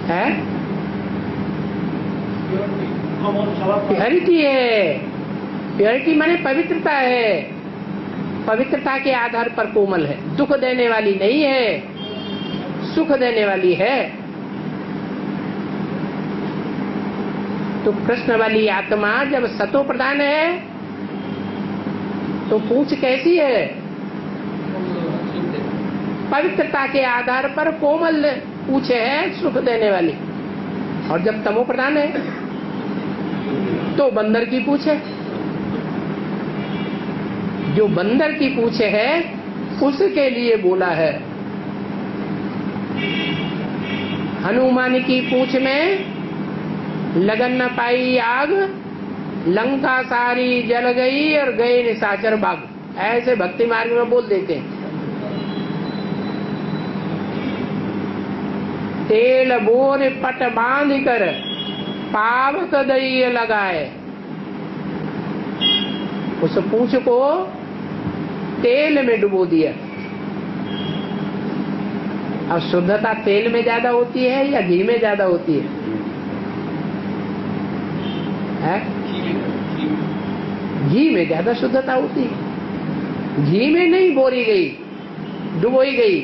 है, प्योरिटी है। प्योरिटी माने पवित्रता है, पवित्रता के आधार पर कोमल है, दुख देने वाली नहीं है, सुख देने वाली है। तो कृष्ण वाली आत्मा जब सतो प्रधान है तो पूछ कैसी है? पवित्रता के आधार पर कोमल पूछ है, सुख देने वाली। और जब तमो प्रधान है तो बंदर की पूछ है। जो बंदर की पूछ है उसके लिए बोला है। हनुमान की पूछ में लगन न पाई आग, लंका सारी जल गई और गए निशाचर बाग। ऐसे भक्ति मार्ग में बोल देते हैं। तेल बोर पट बांध कर पावक दई लगाए। उस पूंछ को तेल में डुबो दिया। अब शुद्धता तेल में ज्यादा होती है या घी में ज्यादा होती है? घी में ज्यादा शुद्धता होती है। घी में नहीं बोरी गई, डुबोई गई।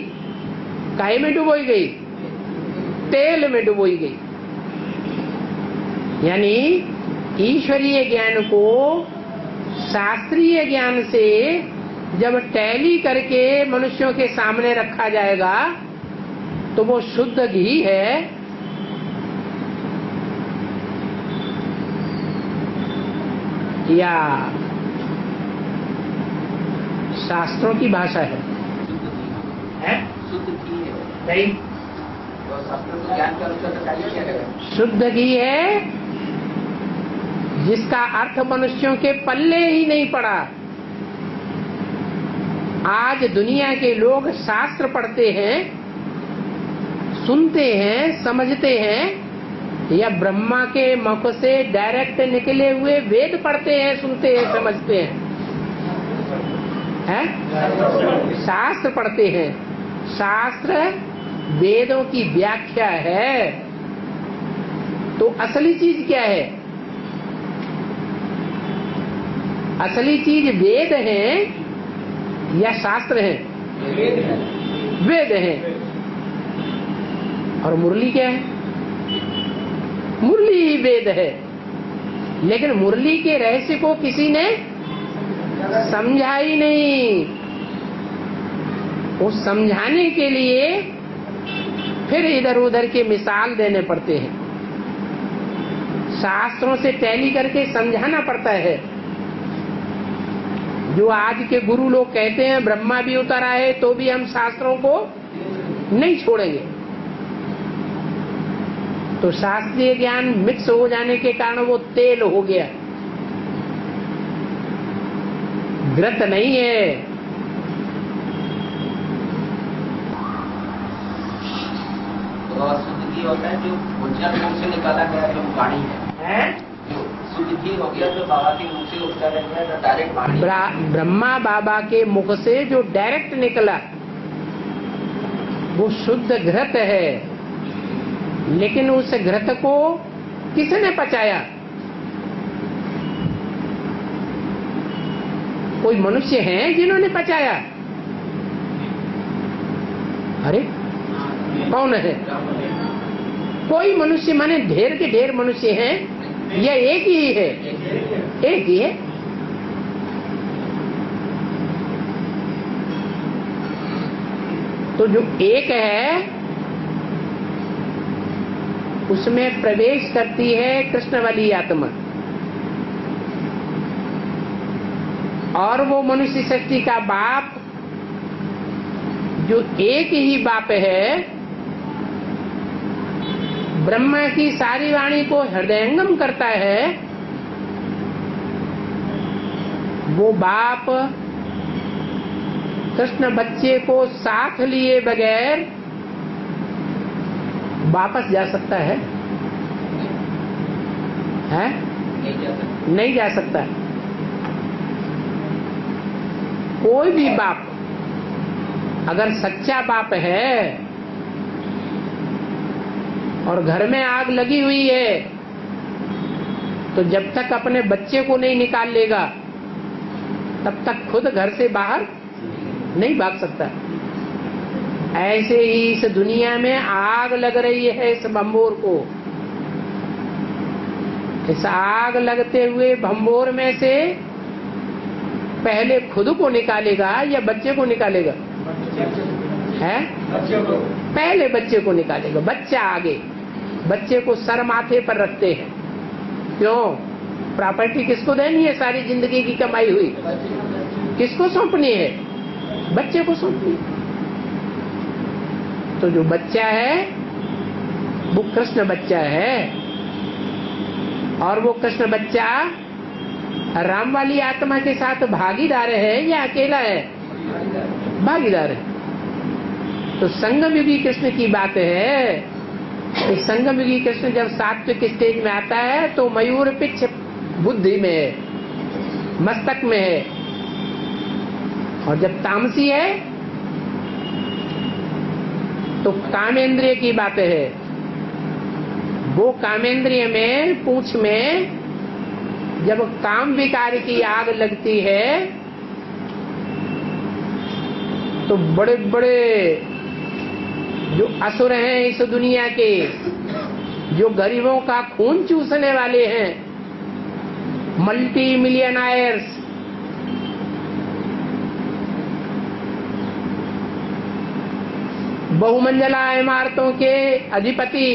काहे में डुबोई गई? तेल में डुबोई गई। यानी ईश्वरीय ज्ञान को शास्त्रीय ज्ञान से जब टैली करके मनुष्यों के सामने रखा जाएगा तो वो शुद्ध घी है या शास्त्रों की भाषा है? शुद्ध घी है। नहीं, ज्ञान का अनुसार शुद्ध घी है जिसका अर्थ मनुष्यों के पल्ले ही नहीं पड़ा। आज दुनिया के लोग शास्त्र पढ़ते हैं, सुनते हैं, समझते हैं, या ब्रह्मा के मुख से डायरेक्ट निकले हुए वेद पढ़ते हैं, सुनते हैं, समझते हैं? शास्त्र पढ़ते हैं। शास्त्र वेदों की व्याख्या है। तो असली चीज क्या है? असली चीज वेद है या शास्त्र है? वेद है। और मुरली क्या है? मुरली ही वेद है। लेकिन मुरली के रहस्य को किसी ने समझा ही नहीं। उस समझाने के लिए फिर इधर उधर के मिसाल देने पड़ते हैं, शास्त्रों से टैली करके समझाना पड़ता है। जो आज के गुरु लोग कहते हैं ब्रह्मा भी उतर आए तो भी हम शास्त्रों को नहीं छोड़ेंगे, तो शास्त्रीय ज्ञान मिक्स हो जाने के कारण वो तेल हो गया, घृत नहीं है। शुद्ध घी होता है जो उज्जैन मुंह से निकाला गया जो वाणी है। शुद्ध घी हो गया जो बाबा के मुंह से उच्चारा गया जो डायरेक्ट वाणी। ब्रह्मा बाबा के मुख से जो डायरेक्ट निकला वो शुद्ध घृत है। लेकिन उस घृत को किसने पचाया? कोई मनुष्य हैं जिन्होंने पचाया? अरे कौन है? कोई मनुष्य माने ढेर के ढेर मनुष्य हैं या एक ही है? एक ही है। तो जो एक है उसमें प्रवेश करती है कृष्ण वाली आत्मा, और वो मनुष्य शक्ति का बाप जो एक ही बाप है, ब्रह्मा की सारी वाणी को हृदयंगम करता है, वो बाप कृष्ण बच्चे को साथ लिए बगैर वापस जा सकता है? हैं? नहीं जा सकता। कोई भी बाप अगर सच्चा बाप है और घर में आग लगी हुई है, तो जब तक अपने बच्चे को नहीं निकाल लेगा तब तक खुद घर से बाहर नहीं भाग सकता। ऐसे ही इस दुनिया में आग लग रही है इस भंबोर को। इस आग लगते हुए भंबोर में से पहले खुद को निकालेगा या बच्चे को निकालेगा? है पहले बच्चे को निकालेगा। बच्चा आगे, बच्चे को सर माथे पर रखते हैं। क्यों? प्रॉपर्टी किसको देनी है? सारी जिंदगी की कमाई हुई किसको सौंपनी है? बच्चे को सौंपनी है। तो जो बच्चा है वो कृष्ण बच्चा है, और वो कृष्ण बच्चा राम वाली आत्मा के साथ भागीदार है या अकेला है? भागीदार है। तो संगम युगी कृष्ण की बात है कि संगम युगी कृष्ण जब सात्विक स्टेज में आता है तो मयूर पिच्छ बुद्धि में है, मस्तक में है, और जब तामसी है तो कामेंद्रिय की बात है। वो कामेंद्रिय में, पूंछ में जब काम विकार की आग लगती है तो बड़े बड़े जो असुर हैं इस दुनिया के, जो गरीबों का खून चूसने वाले हैं, मल्टी मिलियनायर्स, बहुमंजिला इमारतों के अधिपति,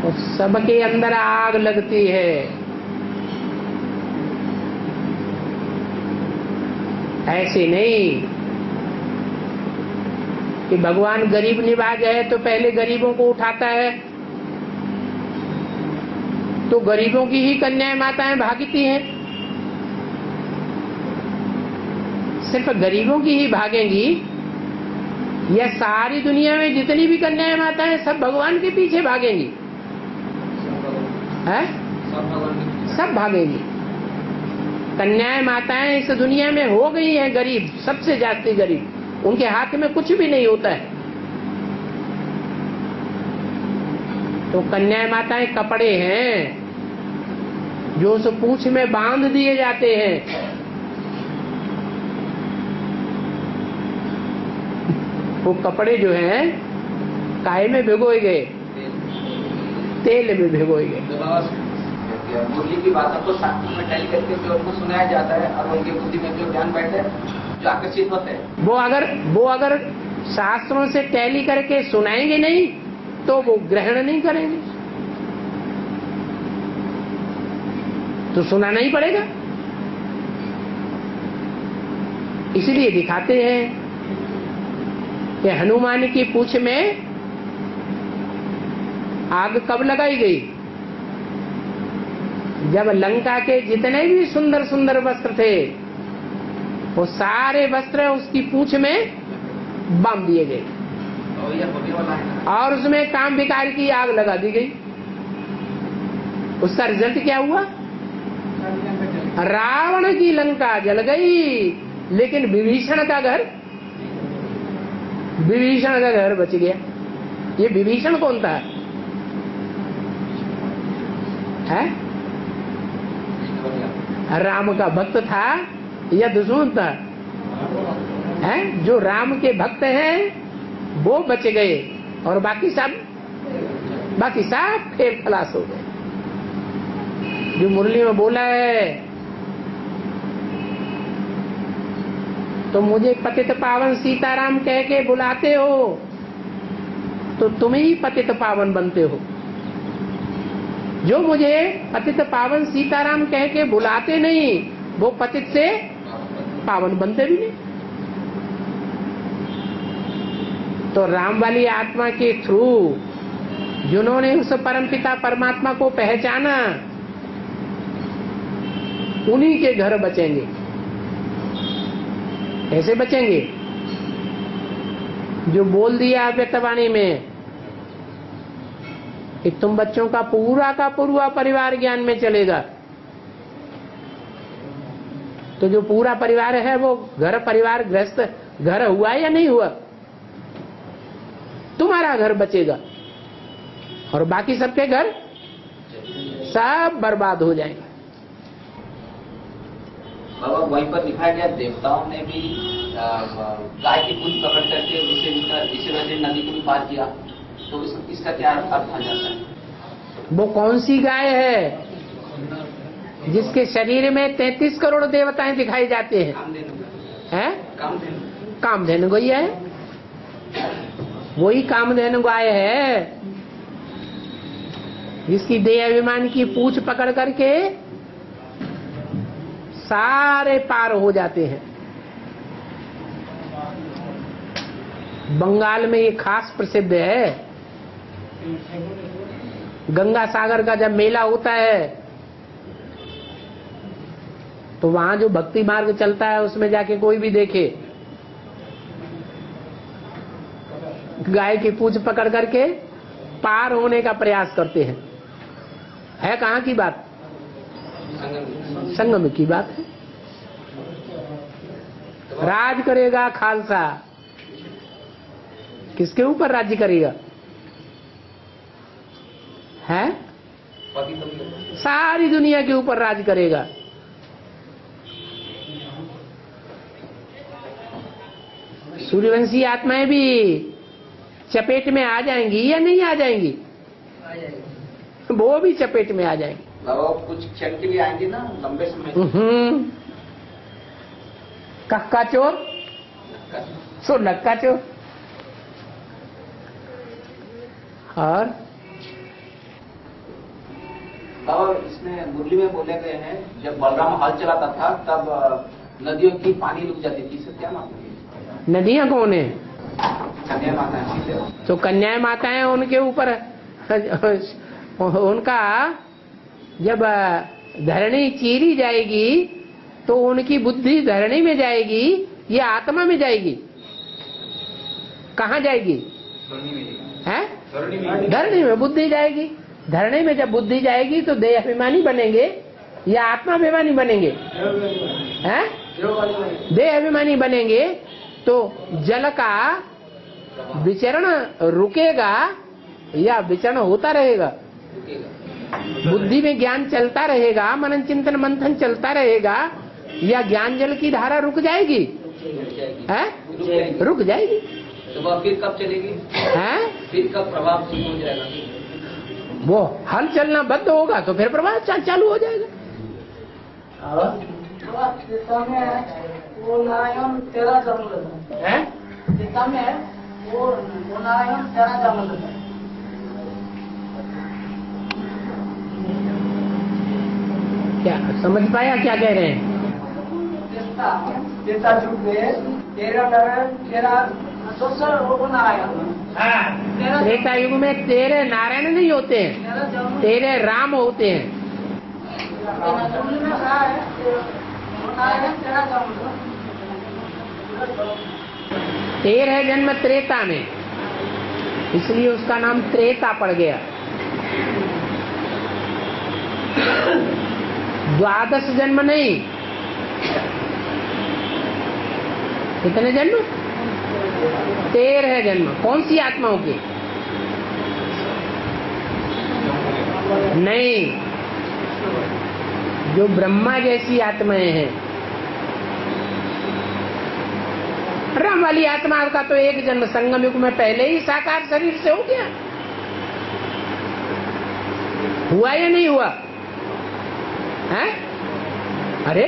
और सबके अंदर आग लगती है। ऐसे नहीं कि भगवान गरीब निवाज है तो पहले गरीबों को उठाता है, तो गरीबों की ही कन्याएं माताएं भागती हैं। सिर्फ गरीबों की ही भागेंगी या सारी दुनिया में जितनी भी कन्याएं माताएं सब भगवान के पीछे भागेंगी? है? सब भागेंगी। कन्याएं माताएं इस दुनिया में हो गई हैं गरीब, सबसे ज्यादा गरीब। उनके हाथ में कुछ भी नहीं होता है। तो कन्याएं माताएं कपड़े हैं जो उस पूंछ में बांध दिए जाते हैं। वो कपड़े जो हैं काहे में भिगोए गए? तेल में भिगोए गए। मुरली की बातों को शास्त्र में टैली करके जो उनको सुनाया जाता है और उनकी बुद्धि में जो ज्ञान बैठे जो आकर्षित होते हैं, वो अगर शास्त्रों से टैली करके सुनाएंगे नहीं तो वो ग्रहण नहीं करेंगे, तो सुनाना ही पड़ेगा। इसलिए दिखाते हैं कि हनुमान की पूंछ में आग कब लगाई गई? जब लंका के जितने भी सुंदर सुंदर वस्त्र थे वो सारे वस्त्र उसकी पूंछ में बांध दिए गए और उसमें काम विकार की आग लगा दी गई। उसका रिजल्ट क्या हुआ? रावण की लंका जल गई, लेकिन विभीषण का घर बच गया। ये विभीषण कौन था? है? राम का भक्त था या दुश्मन था? है? जो राम के भक्त हैं वो बच गए और बाकी सब फेर खलास हो गए। जो मुरली में बोला है, तो मुझे पतित पावन सीताराम कह के बुलाते हो तो तुम ही पतित पावन बनते हो। जो मुझे पतित पावन सीताराम कह के बुलाते नहीं वो पतित से पावन बनते भी नहीं। तो राम वाली आत्मा के थ्रू जिन्होंने उस परमपिता परमात्मा को पहचाना उन्हीं के घर बचेंगे। कैसे बचेंगे? जो बोल दिया व्यक्तवाणी में कि तुम बच्चों का पूरा परिवार ज्ञान में चलेगा, तो जो पूरा परिवार है वो घर परिवार गृहस्थ घर हुआ या नहीं हुआ? तुम्हारा घर बचेगा और बाकी सबके घर सब बर्बाद हो जाएंगे। बाबा वहीं पर दिखाया गया देवताओं ने भी गाय की पूंछ पकड़ करके विश्वनाथ नदी को भी पार किया, तो इसका क्या अर्थ आ जाता है? वो कौन सी गाय है जिसके शरीर में 33 करोड़ देवताएं दिखाई जाते हैं? कामधेनु गैया है, वही कामधेनु गाय है जिसकी देह अभिमान की पूंछ पकड़ करके सारे पार हो जाते हैं। बंगाल में ये खास प्रसिद्ध है। गंगा सागर का जब मेला होता है तो वहां जो भक्ति मार्ग चलता है उसमें जाके कोई भी देखे गाय की पूंछ पकड़ करके पार होने का प्रयास करते हैं। है कहाँ की बात? संगम की बात है। राज करेगा खालसा, किसके ऊपर राज्य करेगा? है सारी दुनिया के ऊपर राज करेगा। सूर्यवंशी आत्माएं भी चपेट में आ जाएंगी या नहीं आ जाएंगी? वो भी चपेट में आ जाएंगी। बाबा कुछ क्षण के लिए आएंगे ना, लंबे समय। कक्का चोर सो लक्का चोर। और बाबा इसमें मुरली में बोले गए हैं जब बलराम हल चलाता था तब नदियों की पानी रुक जाती थी, सर क्या मानते हैं? नदियां कौन है? कन्या माता है। तो कन्याएं माताएं उनके ऊपर उनका जब धरणी चीरी जाएगी तो उनकी बुद्धि धरणी में जाएगी या आत्मा में जाएगी? कहाँ जाएगी? है धरणी में बुद्धि जाएगी। धरणी में जब बुद्धि जाएगी तो देह अभिमानी बनेंगे या आत्मा अभिमानी बनेंगे? हैं? देह अभिमानी बनेंगे तो जल का विचरण रुकेगा या विचरण होता रहेगा? बुद्धि में ज्ञान चलता रहेगा, मनन चिंतन मंथन चलता रहेगा या ज्ञान जल की धारा रुक जाएगी? है रुक जाएगी। तो वह फिर कब चलेगी? है फिर कब प्रभाव शुरू हो जाएगा? वो हल चलना बंद होगा तो फिर प्रभाव चालू हो जाएगा। वो नारायण 13 जन्म लेता है। सीता में वो नारायण 13 जन्म लेता है। क्या समझ पाया क्या कह रहे हैं? सीता युग में 13 नारायण 13 वो नारायण। त्रेता युग में 13 नारायण नहीं होते हैं, 13 राम होते हैं। 13 जन्म त्रेता में, इसलिए उसका नाम त्रेता पड़ गया। 12 जन्म नहीं, कितने जन्म? 13 जन्म। कौन सी आत्माओं के? नहीं, जो ब्रह्मा जैसी आत्माएं हैं। राम वाली आत्मा का तो एक जन्म संगम युग में पहले ही साकार शरीर से हो गया। हुआ या नहीं हुआ? है? अरे